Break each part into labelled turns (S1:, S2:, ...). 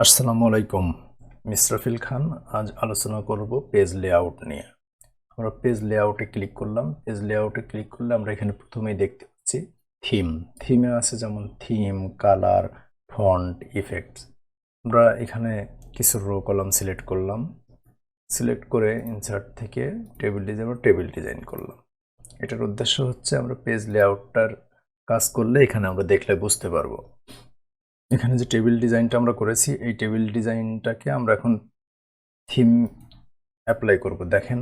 S1: আসসালামু আলাইকুম। ইসরাফিল খান। আজ আলোচনা করব পেজ লেআউট নিয়ে। আমরা পেজ লেআউটে ক্লিক করলাম। পেজ লেআউটে ক্লিক করলে আমরা এখানে প্রথমেই দেখতে পাচ্ছি থিম। থিমে আছে যেমন থিম, কালার, ফন্ট, ইফেক্টস। আমরা এখানে কিছু রো কলাম সিলেক্ট করলাম। সিলেক্ট করে ইনসার্ট থেকে টেবিল ডিজাইন করলাম। এটার উদ্দেশ্য হচ্ছে আমরা পেজ লেআউটটার কাজ করলে এখানে আমরা দেখলে বুঝতে পারবো। এখানে যে টেবিল ডিজাইনটা আমরা করেছি এই টেবিল ডিজাইনটাকে আমরা এখন থিম অ্যাপ্লাই করব। দেখেন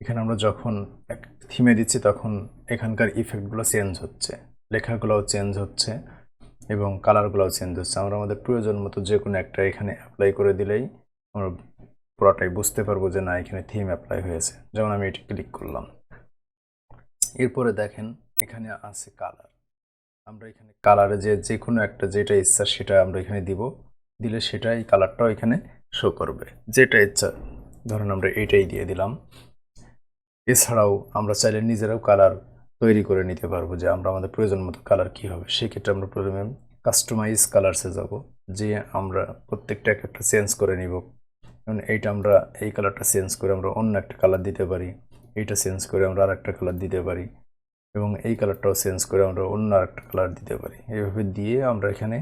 S1: এখানে আমরা যখন থিমে দিচ্ছি তখন এখানকার ইফেক্টগুলো চেঞ্জ হচ্ছে, লেখাগুলোও চেঞ্জ হচ্ছে এবং কালারগুলোও চেঞ্জ হচ্ছে। আমরা আমাদের প্রয়োজন মতো যে কোনো একটা এখানে অ্যাপ্লাই করে দিলেই আমরা পুরোটাই বুঝতে পারবো যে না এখানে থিম অ্যাপ্লাই হয়েছে। যেমন আমি এটি ক্লিক করলাম। এরপরে দেখেন এখানে আছে কালার। আমরা এখানে কালারে যে কোনো একটা যেটা ইচ্ছা সেটা আমরা এখানে দিলে সেটাই কালারটাও এখানে শো করবে, যেটা ইচ্ছা। ধরুন আমরা এইটাই দিয়ে দিলাম। এছাড়াও আমরা চাইলে নিজেরাও কালার তৈরি করে নিতে পারবো, যে আমরা আমাদের প্রয়োজন মতো কালার কী হবে। সেক্ষেত্রে আমরা প্রথমে কাস্টমাইজ কালারসে যাব, যে আমরা প্রত্যেকটা একটা চেঞ্জ করে নিব। যেমন এইটা আমরা এই কালারটা চেঞ্জ করে আমরা অন্য একটা কালার দিতে পারি, এইটা চেঞ্জ করে আমরা আর একটা কালার দিতে পারি এবং এই কালারটাও চেঞ্জ করে আমরা অন্য আরেকটা কালার দিতে পারি। এইভাবে দিয়ে আমরা এখানে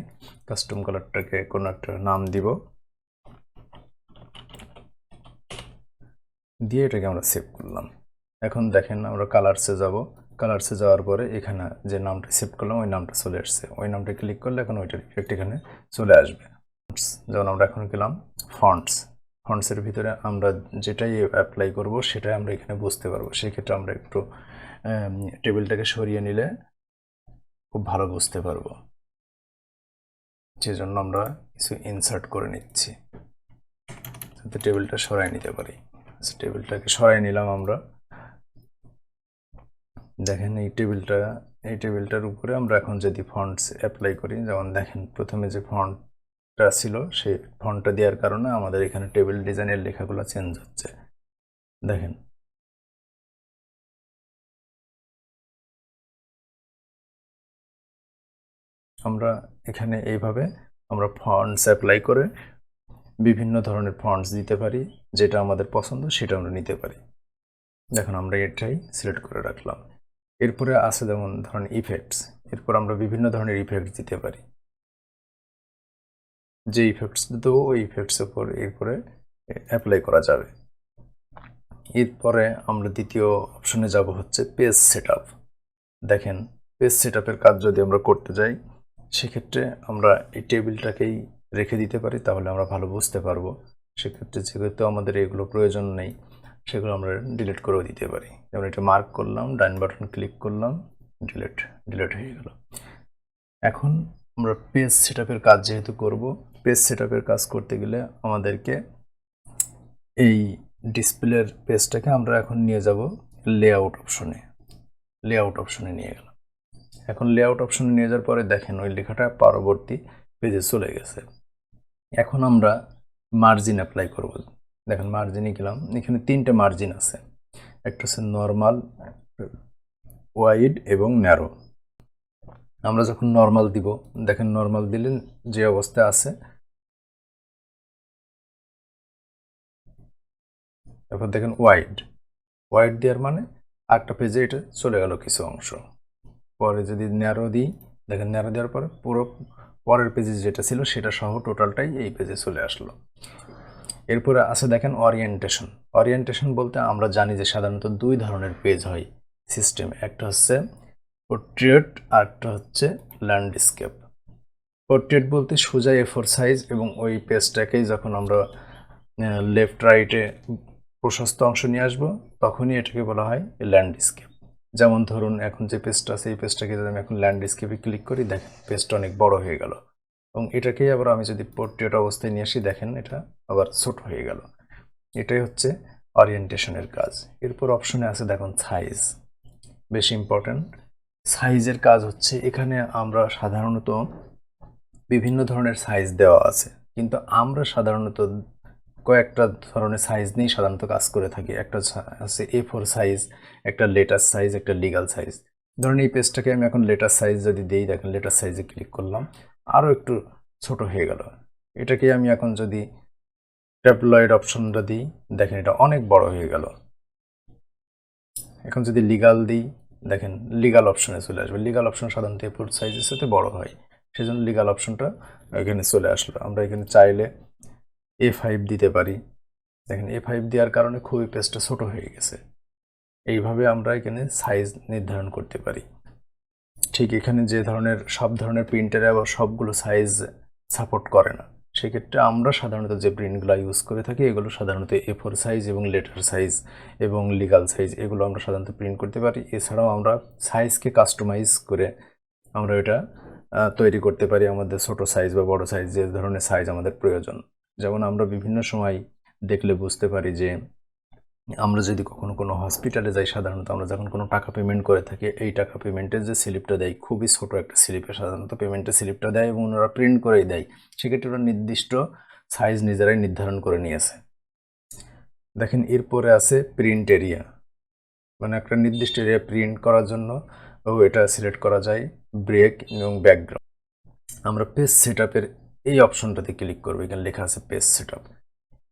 S1: কাস্টম কালারটাকে কোনো একটা নাম দিব, দিয়ে এটাকে আমরা সেভ করলাম। এখন দেখেন আমরা কালারসে যাব। কালারসে যাওয়ার পরে এখানে যে নামটা সেভ করলাম ওই নামটা চলে আসছে। ওই নামটা ক্লিক করলে এখন ওইটার ইফেক্ট এখানে চলে আসবে। যেমন আমরা এখন গেলাম ফন্টস। ফন্টসের ভিতরে আমরা যেটাই অ্যাপ্লাই করব সেটাই আমরা এখানে বুঝতে পারবো। সেক্ষেত্রে আমরা একটু টেবিলটাকে সরিয়ে নিলে খুব ভালো বুঝতে পারবো। সেজন্য আমরা কিছু ইনসার্ট করে নিচ্ছি যাতে টেবিলটা সরাই নিতে পারি। টেবিলটাকে সরাই নিলাম আমরা। দেখেন এই টেবিলটার উপরে আমরা এখন যদি ফন্টস অ্যাপ্লাই করি, যেমন দেখেন প্রথমে যে ফন্টটা ছিল সেই ফন্টটা দেওয়ার কারণে আমাদের এখানে টেবিল ডিজাইনের লেখাগুলো চেঞ্জ হচ্ছে। দেখেন আমরা এখানে এইভাবে আমরা ফন্টস অ্যাপ্লাই করে বিভিন্ন ধরনের ফন্টস দিতে পারি, যেটা আমাদের পছন্দ সেটা আমরা নিতে পারি। দেখুন আমরা এটাই সিলেক্ট করে রাখলাম। এরপরে আছে যেমন ধরুন ইফেক্টস। এরপর আমরা বিভিন্ন ধরনের ইফেক্টস দিতে পারি। যে ইফেক্টস দেবো ওই ইফেক্টসের উপর এরপরে অ্যাপ্লাই করা যাবে। এরপরে আমরা দ্বিতীয় অপশনে যাব হচ্ছে পেজ সেটআপ। দেখেন পেজ সেটআপের কাজ যদি আমরা করতে যাই সেক্ষেত্রে আমরা এই টেবিলটাকেই রেখে দিতে পারি, তাহলে আমরা ভালো বুঝতে পারবো। সেক্ষেত্রে যেহেতু আমাদের এগুলো প্রয়োজন নেই সেগুলো আমরা ডিলিট করেও দিতে পারি। যেমন এটা মার্ক করলাম, ডান বাটন ক্লিক করলাম, ডিলিট হয়ে গেল। এখন আমরা পেজ সেটআপের কাজ যেহেতু করব, পেজ সেটআপের কাজ করতে গেলে আমাদেরকে এই ডিসপ্লের পেজটাকে আমরা এখন নিয়ে যাব লেআউট অপশনে নিয়ে গেলাম। এখন লেআউট অপশনে নিয়ে যাওয়ার পরে দেখেন ওই লেখাটা পরবর্তী পেজে চলে গেছে। এখন আমরা মার্জিন অ্যাপ্লাই করব। দেখেন মার্জিনে গেলাম, এখানে তিনটে মার্জিন আছে। একটা হচ্ছে নর্মাল, ওয়াইড এবং ন্যারো। আমরা যখন নর্মাল দিব, দেখেন নর্মাল দিলে যে অবস্থা আছে, তারপর দেখেন ওয়াইড দেওয়ার মানে একটা পেজে এটা চলে গেল কিছু অংশ। পরে যদি ন্যারো দিই, দেখেন ন্যারো দেওয়ার পরে পুরো পরের পেজে যেটা ছিল সেটা সহ টোটালটাই এই পেজে চলে আসলো। এরপরে আছে দেখেন অরিয়েন্টেশন বলতে আমরা জানি যে সাধারণত দুই ধরনের পেজ হয় সিস্টেমে। একটা হচ্ছে পোর্ট্রেট আর একটা হচ্ছে ল্যান্ডস্কেপ। পোর্ট্রেট বলতে সোজা A4 সাইজ, এবং ওই পেজটাকেই যখন আমরা লেফট রাইটে প্রশস্ত অংশ নিয়ে আসবো তখনই এটাকে বলা হয় ল্যান্ডস্কেপ। যেমন ধরুন এখন যে পেজটা আছে এই পেজটাকে যদি আমি এখন ল্যান্ডস্কেপে ক্লিক করি, দেখেন পেজটা অনেক বড় হয়ে গেল। এবং এটাকেই আবার আমি যদি পোর্ট্রেট অবস্থায় নিয়ে আসি, দেখেন এটা আবার ছোট হয়ে গেল। এটাই হচ্ছে অরিয়েন্টেশনের কাজ। এরপর অপশনে আছে দেখুন সাইজ, বেশ ইম্পর্ট্যান্ট। সাইজের কাজ হচ্ছে এখানে আমরা সাধারণত বিভিন্ন ধরনের সাইজ দেওয়া আছে, কিন্তু আমরা সাধারণত কয়েকটা ধরনের সাইজ নিয়েই সাধারণত কাজ করে থাকি। একটা আছে A4 সাইজ, একটা লেটার সাইজ, একটা লিগাল সাইজ। ধরুন এই পেজটাকে আমি এখন লেটার সাইজ যদি দিই, দেখেন লেটার সাইজে ক্লিক করলাম, আরও একটু ছোট হয়ে গেল। এটাকে আমি এখন যদি ট্যাবলয়েড অপশনটা দিই, দেখেন এটা অনেক বড় হয়ে গেল। এখন যদি লিগাল দিই, দেখেন লিগাল অপশনে চলে আসবে। লিগাল অপশন সাধারণত এ4 সাইজের সাথে বড় হয়, সেজন্য লিগাল অপশনটা এখানে চলে আসলো। আমরা এখানে চাইলে A5 দিতে পারি। দেখেন A5 দেওয়ার কারণে খুবই পেজটা ছোট হয়ে গেছে। এইভাবে আমরা এখানে সাইজ নির্ধারণ করতে পারি। ঠিক এখানে যে ধরনের সব ধরনের প্রিন্টারে আবার সবগুলো সাইজ সাপোর্ট করে না, সেক্ষেত্রে আমরা সাধারণত যে প্রিন্টগুলো ইউজ করে থাকি এগুলো সাধারণত A4 সাইজ এবং লেটার সাইজ এবং লিগাল সাইজ, এগুলো আমরা সাধারণত প্রিন্ট করতে পারি। এছাড়াও আমরা সাইজকে কাস্টমাইজ করে আমরা এটা তৈরি করতে পারি আমাদের ছোট সাইজ বা বড় সাইজ, যে ধরনের সাইজ আমাদের প্রয়োজন। যেমন আমরা বিভিন্ন সময় দেখলে বুঝতে পারি যে আমরা যদি কখনো কোনো হসপিটালে যাই, সাধারণত আমরা যখন কোনো টাকা পেমেন্ট করে থাকি, এই টাকা পেমেন্টের যে স্লিপটা দেয় খুবই ছোট একটা স্লিপে সাধারণত পেমেন্টের স্লিপটা দেয় এবং ওরা প্রিন্ট করেই দেয়। সেক্ষেত্রে ওরা নির্দিষ্ট সাইজ নিজেরাই নির্ধারণ করে নিয়েছে। দেখেন এরপরে আছে প্রিন্ট এরিয়া, মানে একটা নির্দিষ্ট এরিয়া প্রিন্ট করার জন্য এটা সিলেক্ট করা যায় ব্রেক এবং ব্যাকগ্রাউন্ড। আমরা পেজ সেটআপের এই অপশনটাতে ক্লিক করবো। এখানে লেখা আছে পেজ সেটআপ।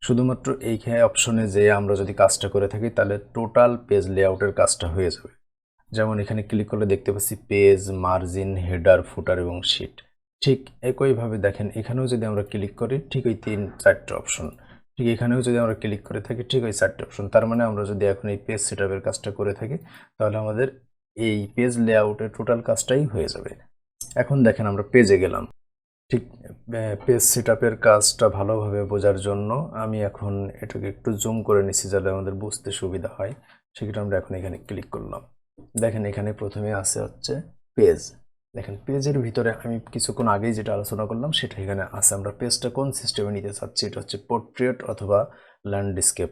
S1: শুধুমাত্র এই অপশনে যে আমরা যদি কাজটা করে থাকি তাহলে টোটাল পেজ লেআউটের কাজটা হয়ে যাবে। যেমন এখানে ক্লিক করলে দেখতে পাচ্ছি পেজ, মার্জিন, হেডার, ফুটার এবং শিট। ঠিক একইভাবে দেখেন এখানেও যদি আমরা ক্লিক করি ঠিক ওই 3-4টা অপশন, ঠিক এখানেও যদি আমরা ক্লিক করে থাকি ঠিক ওই 4টা অপশন। তার মানে আমরা যদি এখন এই পেজ সেটআপের কাজটা করে থাকি তাহলে আমাদের এই পেজ লেআউটের টোটাল কাজটাই হয়ে যাবে। এখন দেখেন আমরা পেজে গেলাম। ঠিক পেজ সেটআপের কাজটা ভালোভাবে বোঝার জন্য আমি এখন এটাকে একটু জুম করে নিচ্ছি যাতে আমাদের বুঝতে সুবিধা হয়। সেক্ষেত্রে আমরা এখন এখানে ক্লিক করলাম। দেখেন এখানে প্রথমে আছে হচ্ছে পেজ। দেখেন পেজের ভিতরে আমি কিছুক্ষণ আগেই যেটা আলোচনা করলাম সেটা এখানে আছে। আমরা পেজটা কোন সিস্টেমে নিতে চাচ্ছি, এটা হচ্ছে পোর্ট্রেট অথবা ল্যান্ডস্কেপ।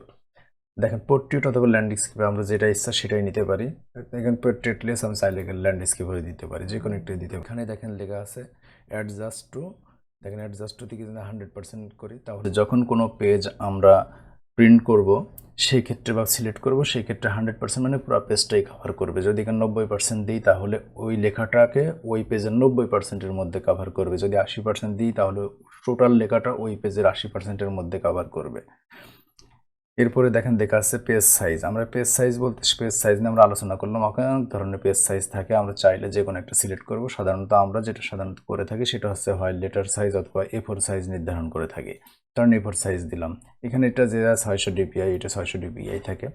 S1: দেখেন পোর্ট্রেট অথবা ল্যান্ডস্কেপে আমরা যেটা ইচ্ছা সেটাই নিতে পারি। এখানে পোর্ট্রেটলেস আমি চাইলে এখানে ল্যান্ডস্কেপে দিতে পারি, যে কোনো একটা দিতে পারি। এখানে দেখেন লেখা আছে অ্যাডজাস্ট টু। দেখেন অ্যাডজাস্ট টু থেকে যদি 100% করি তাহলে যখন কোনো পেজ আমরা প্রিন্ট করব সেই ক্ষেত্রে বা সিলেক্ট করব সেই ক্ষেত্রে 100% মানে পুরো পেজটাই কভার করবে। যদি এখানে 90% দিই তাহলে ওই লেখাটাকে ওই পেজের 90%-এর মধ্যে কভার করবে। যদি 80% দিই তাহলে টোটাল লেখাটা ওই পেজের 80%-এর মধ্যে কভার করবে। এরপরে দেখেন দেখা আছে পেজ সাইজ। আমরা পেজ সাইজ বলতে পেজ সাইজ নিয়ে আমরা আলোচনা করলাম। অনেক ধরনের পেজ সাইজ থাকে, আমরা চাইলে যে কোনো একটা সিলেক্ট করব। সাধারণত আমরা যেটা সাধারণত করে থাকি সেটা হচ্ছে হয় লেটার সাইজ অথবা A4 সাইজ নির্ধারণ করে থাকি। কারণ A4 সাইজ দিলাম। এখানে এটা যে 600 dpi, এটা 600 dpi থাকে।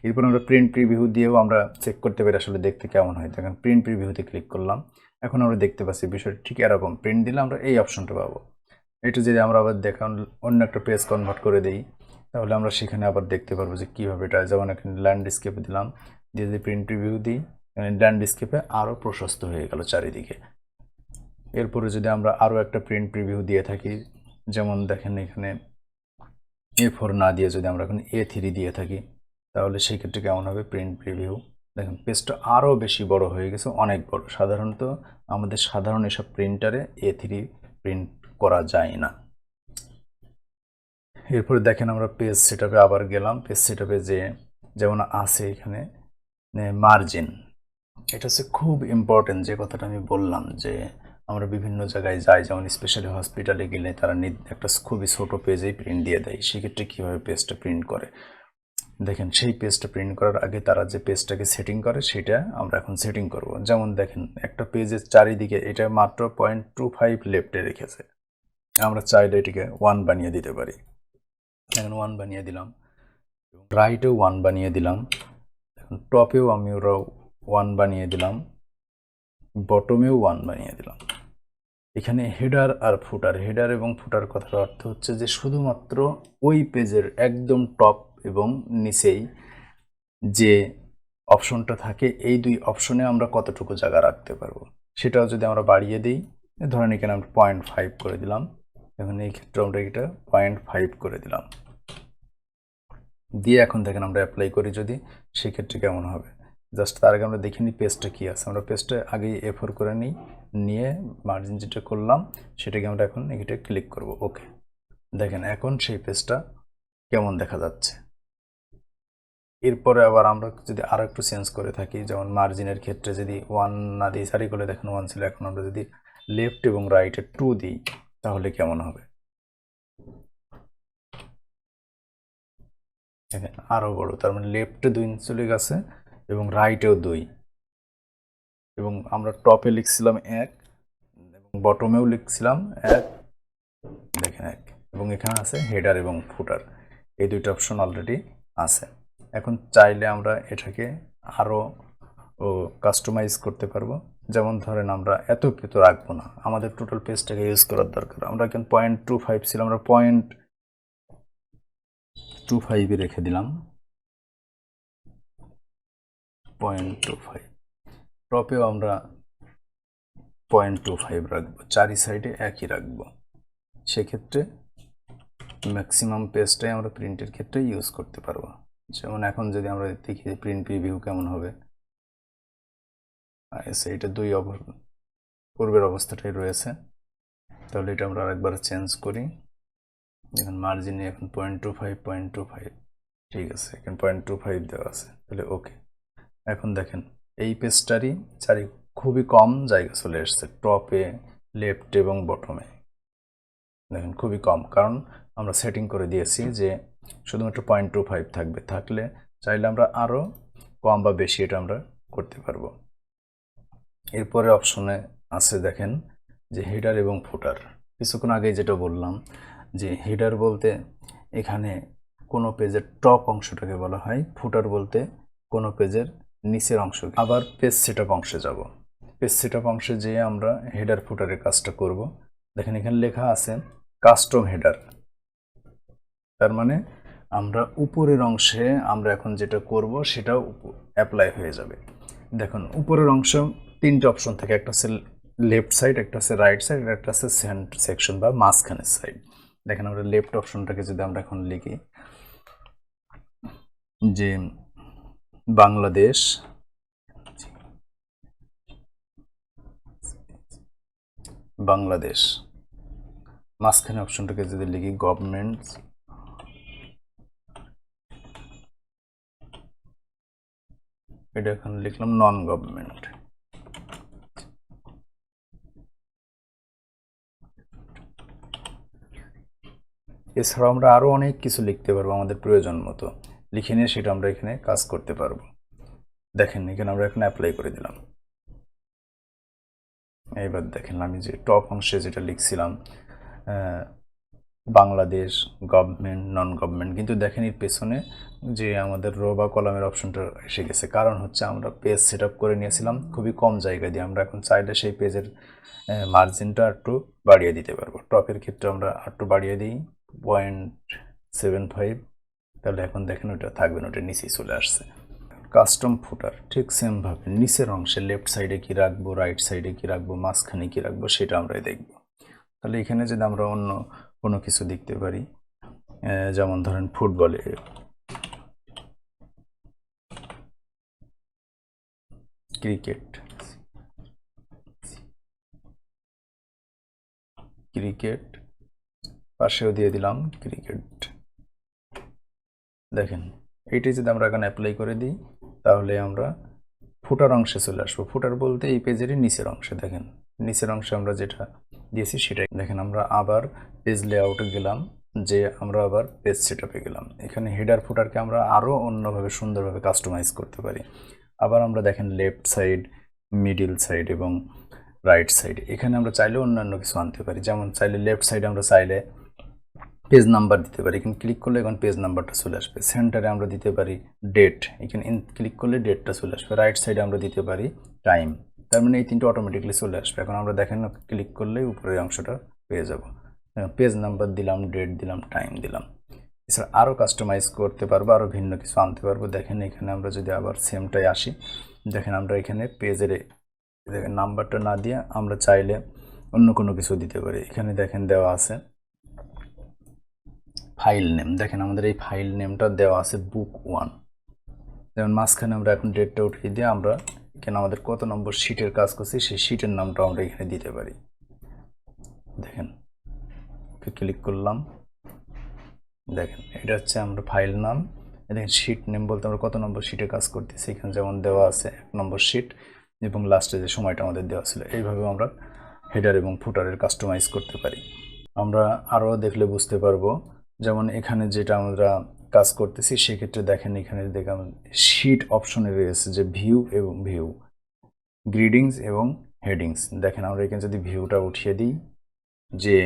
S1: এরপর আমরা প্রিন্ট প্রিভিউ দিয়েও আমরা চেক করতে পারি আসলে দেখতে কেমন হয়। দেখেন প্রিন্ট প্রিভিউতে ক্লিক করলাম। এখন আমরা দেখতে পাচ্ছি বিষয়টা ঠিক এরকম। প্রিন্ট দিলে আমরা এই অপশনটা পাবো। এটা যদি আমরা আবার দেখান অন্য একটা পেজ কনভার্ট করে দিই তাহলে আমরা সেখানে আবার দেখতে পারবো যে কীভাবে এটা, যেমন এখানে ল্যান্ডস্কেপে দিলাম, দিয়ে যদি প্রিন্ট রিভিউ দিই ল্যান্ডস্কেপে আরও প্রশস্ত হয়ে গেল চারিদিকে। এরপরে যদি আমরা আরও একটা প্রিন্ট প্রিভিউ দিয়ে থাকি, যেমন দেখেন এখানে A4 না দিয়ে যদি আমরা এখন A3 দিয়ে থাকি তাহলে সেই ক্ষেত্রে কেমন হবে প্রিন্ট প্রিভিউ। দেখেন পেজটা আরও বেশি বড় হয়ে গেছে, অনেক বড়। সাধারণত আমাদের সাধারণ এসব প্রিন্টারে A3 প্রিন্ট করা যায় না। এরপরে দেখেন আমরা পেজ সেটআপে আবার গেলাম। পেজ সেটআপে যে যেমন আছে এখানে মার্জিন, এটা হচ্ছে খুব ইম্পর্টেন্ট। যে কথাটা আমি বললাম যে আমরা বিভিন্ন জায়গায় যাই, যেমন স্পেশালি হসপিটালে গেলে তারা একটা খুবই ছোট পেজেই প্রিন্ট দিয়ে দেয়। সেক্ষেত্রে কীভাবে পেজটা প্রিন্ট করে দেখেন, সেই পেজটা প্রিন্ট করার আগে তারা যে পেজটাকে সেটিং করে সেটা আমরা এখন সেটিং করব। যেমন দেখেন একটা পেজের চারিদিকে এটা মাত্র 0.25 লেফটে রেখেছে, আমরা চাইলে এটিকে 1 বানিয়ে দিতে পারি। এখন 1 বানিয়ে দিলাম, রাইটেও 1 বানিয়ে দিলাম, এখন টপেও আমি ওরা 1 বানিয়ে দিলাম, বটমেও 1 বানিয়ে দিলাম। এখানে হেডার আর ফুটার, হেডার এবং ফুটার কথার অর্থ হচ্ছে যে শুধুমাত্র ওই পেজের একদম টপ এবং নিচেই যে অপশনটা থাকে এই দুই অপশনে আমরা কতটুকু জায়গা রাখতে পারবো সেটাও যদি আমরা বাড়িয়ে দিই, ধরেন এখানে আমরা 0.5 করে দিলাম। এখন এই ক্ষেত্রে আমরা এটা 0.5 করে দিলাম দিয়ে এখন দেখেন আমরা অ্যাপ্লাই করি যদি, সেক্ষেত্রে কেমন হবে। জাস্ট তার আগে আমরা দেখে নিই পেজটা কী আছে। আমরা পেজটা আগেই A4 করে নিই, নিয়ে মার্জিন যেটা করলাম সেটাকে আমরা এখন এটা ক্লিক করব। ওকে, দেখেন এখন সেই পেজটা কেমন দেখা যাচ্ছে। এরপরে আবার আমরা যদি আরও একটু চেঞ্জ করে থাকি, যেমন মার্জিনের ক্ষেত্রে যদি 1 না দিই, সারি করে দেখেন 1 ছিল, এখন আমরা যদি লেফট এবং রাইটে 2 দিই তাহলে কেমন হবে। দেখেন আরো বড়, তার মানে লেফটে 2 ইঞ্চি চলে গেছে এবং রাইটেও 2, এবং আমরা টপে লিখছিলাম 1 এবং বটমেও লিখছিলাম 1, দেখেন 1, এবং এখানে আছে হেডার এবং ফুটার, এই দুইটা অপশন অলরেডি আছে। এখন চাইলে আমরা এটাকে আরো কাস্টমাইজ করতে পারবো। যেমন ধরেন আমরা এত কিছু রাখবো না, আমাদের টোটাল পেজটাকে ইউজ করার দরকার। আমরা এখানে 0.25 ছিল, আমরা 0.25 রেখে দিলাম, 0.25। টপেও আমরা 0.25 রাখবো, চারি সাইডে একই রাখবো। সেক্ষেত্রে ম্যাক্সিমাম পেজটাই আমরা প্রিন্টের ক্ষেত্রে ইউজ করতে পারবো। যেমন এখন যদি আমরা দেখি প্রিন্ট প্রিভিউ কেমন হবে, এটা পূর্বের অবস্থাটাই রয়েছে। তাহলে এটা আমরা আরেকবার চেঞ্জ করি। এখন মার্জিনে এখন 0.25, ঠিক আছে, এখন 0.25 দেওয়া আছে, তাহলে ওকে। এখন দেখেন এই পেজটারই খুবই কম জায়গা চলে এসছে, টপে, লেফট এবং বটমে। দেখেন খুবই কম, কারণ আমরা সেটিং করে দিয়েছি যে শুধুমাত্র 0.25 থাকবে। থাকলে চাইলে আমরা আরও কম বা বেশি এটা আমরা করতে পারবো। এরপরে অপশনে আছে দেখেন যে হেডার এবং ফুটার। কিছুক্ষণ আগে যেটা বললাম যে হেডার বলতে এখানে কোনো পেজের টপ অংশটাকে বলা হয়, ফুটার বলতে কোনো পেজের নিচের অংশ। আবার পেজ সেটআপ অংশে যাব, পেজ সেটআপ অংশে যেয়ে আমরা হেডার ফুটারের কাজটা করব। দেখেন এখানে লেখা আছে কাস্টম হেডার, তার মানে আমরা উপরের অংশে আমরা এখন যেটা করব সেটাও অ্যাপ্লাই হয়ে যাবে। দেখুন উপরের অংশ তিনটে অপশন থাকে, একটা আছে লেফট সাইড, একটা আছে রাইট সাইড, একটা আছে সেকশন বা মাঝখানের সাইড। দেখেন আমরা লেফট অপশনটাকে যদি আমরা এখন লিখি যে বাংলাদেশ, মাঝখানে অপশনটাকে যদি লিখি গভর্নমেন্ট, এটা এখন লিখলাম নন গভর্নমেন্ট। এছাড়াও আমরা আরও অনেক কিছু লিখতে পারবো আমাদের প্রয়োজন মতো, লিখে নিয়ে সেটা আমরা এখানে কাজ করতে পারবো। দেখেন এখানে আমরা এখন অ্যাপ্লাই করে দিলাম। এইবার দেখেন আমি যে টপ অংশে যেটা লিখছিলাম বাংলাদেশ, গভর্নমেন্ট, নন গভর্নমেন্ট, কিন্তু দেখেন এর পেছনে যে আমাদের রো বা কলামের অপশনটা এসে গেছে। কারণ হচ্ছে আমরা পেজ সেট আপ করে নিয়েছিলাম খুবই কম জায়গা দিয়ে, আমরা এখন চাইলে সেই পেজের মার্জিনটা একটু বাড়িয়ে দিতে পারবো। টপের ক্ষেত্রে আমরা একটু বাড়িয়ে দিই 0.75, তাহলে এখন দেখেন ওটা থাকবে না, ওটা নিচেই চলে আসছে। কাস্টম ফুটার ঠিক সেমভাবে নিচের অংশে লেফট সাইডে কি রাখবো, রাইট সাইডে কি রাখবো, মাঝখানে কি রাখবো সেটা আমরা দেখব। তাহলে এখানে যদি আমরা অন্য কোনো কিছু দেখতে পারি, যেমন ধরেন ফুটবলে ক্রিকেট পাশেও দিয়ে দিলাম ক্রিকেট। দেখেন এইটি যদি আমরা এখানে অ্যাপ্লাই করে দিই তাহলে আমরা ফুটার অংশে চলে আসবো। ফুটার বলতে এই পেজেরই নিচের অংশে, দেখেন নিচের অংশে আমরা যেটা দিয়েছি সেটাই। দেখেন আমরা আবার পেজ লেআউটে গেলাম, যে আমরা আবার পেজ সেটআপে গেলাম। এখানে হেডার ফুটারকে আমরা আরও অন্যভাবে সুন্দরভাবে কাস্টমাইজ করতে পারি। আবার আমরা দেখেন লেফট সাইড, মিডিল সাইড এবং রাইট সাইড, এখানে আমরা চাইলে অন্যান্য কিছু আনতে পারি। যেমন চাইলে লেফট সাইডে আমরা চাইলে পেজ নাম্বার দিতে পারি, এখানে ক্লিক করলে এখন পেজ নাম্বারটা চলে আসবে। সেন্টারে আমরা দিতে পারি ডেট, এখানে ক্লিক করলে ডেটটা চলে আসবে। রাইট সাইডে আমরা দিতে পারি টাইম, তার মানে এই তিনটে অটোমেটিকলি চলে আসবে। এখন আমরা দেখেন ক্লিক করলেই উপরের অংশটা পেয়ে যাব। পেজ নাম্বার দিলাম, ডেট দিলাম, টাইম দিলাম। এছাড়া আরও কাস্টমাইজ করতে পারবো, আরও ভিন্ন কিছু আনতে পারবো। দেখেন এখানে আমরা যদি আবার সেমটাই আসি, দেখেন আমরা এখানে পেজের দেখেন নাম্বারটা না দিয়ে আমরা চাইলে অন্য কোনো কিছু দিতে পারি। এখানে দেখেন দেওয়া আছে ফাইল নেম, দেখেন আমাদের এই ফাইল নেমটা দেওয়া আছে বুক 1। যেমন মাঝখানে আমরা এখন ডেটটা উঠিয়ে দিয়ে আমরা এখানে আমাদের কত নম্বর শিটের কাজ করছি সেই শিটের নামটা আমরা এখানে দিতে পারি। দেখেন ক্লিক করলাম, দেখেন এটা হচ্ছে আমরা ফাইল নাম। দেখেন শিট নেম বলতে আমরা কত নম্বর শিটে কাজ করতেছি, এখানে যেমন দেওয়া আছে 1 নম্বর শিট এবং লাস্টে যে সময়টা আমাদের দেওয়া ছিল। এইভাবে আমরা হেডার এবং ফুটারের কাস্টমাইজ করতে পারি। আমরা আরও দেখলে বুঝতে পারবো। যেমন এখানে যেটা আমরা কাজ করতেছি সেক্ষেত্রে দেখেন এখানে দেখলাম শিট অপশনে রয়েছে যে ভিউ এবং ভিউ গ্রিডিংস এবং হেডিংস। দেখেন আমরা এখানে যদি ভিউটা উঠিয়ে দিই, যে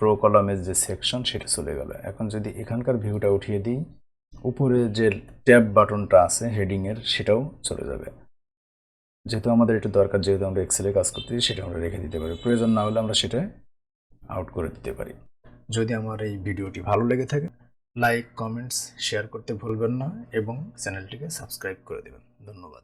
S1: রো কলামের যে সেকশন সেটা চলে গেল। এখন যদি এখানকার ভিউটা উঠিয়ে দিই, উপরে যে ট্যাব বাটনটা আছে হেডিংয়ের সেটাও চলে যাবে। যেহেতু আমাদের এটা দরকার, যেহেতু আমরা এক্সেলে কাজ করতেছি, সেটা আমরা রেখে দিতে পারি। প্রয়োজন না হলে আমরা সেটা আউট করে দিতে পারি। যদি আমার এই ভিডিওটি ভালো লেগে থাকে, লাইক, কমেন্টস, শেয়ার করতে ভুলবেন না এবং চ্যানেলটিকে সাবস্ক্রাইব করে দেবেন। ধন্যবাদ।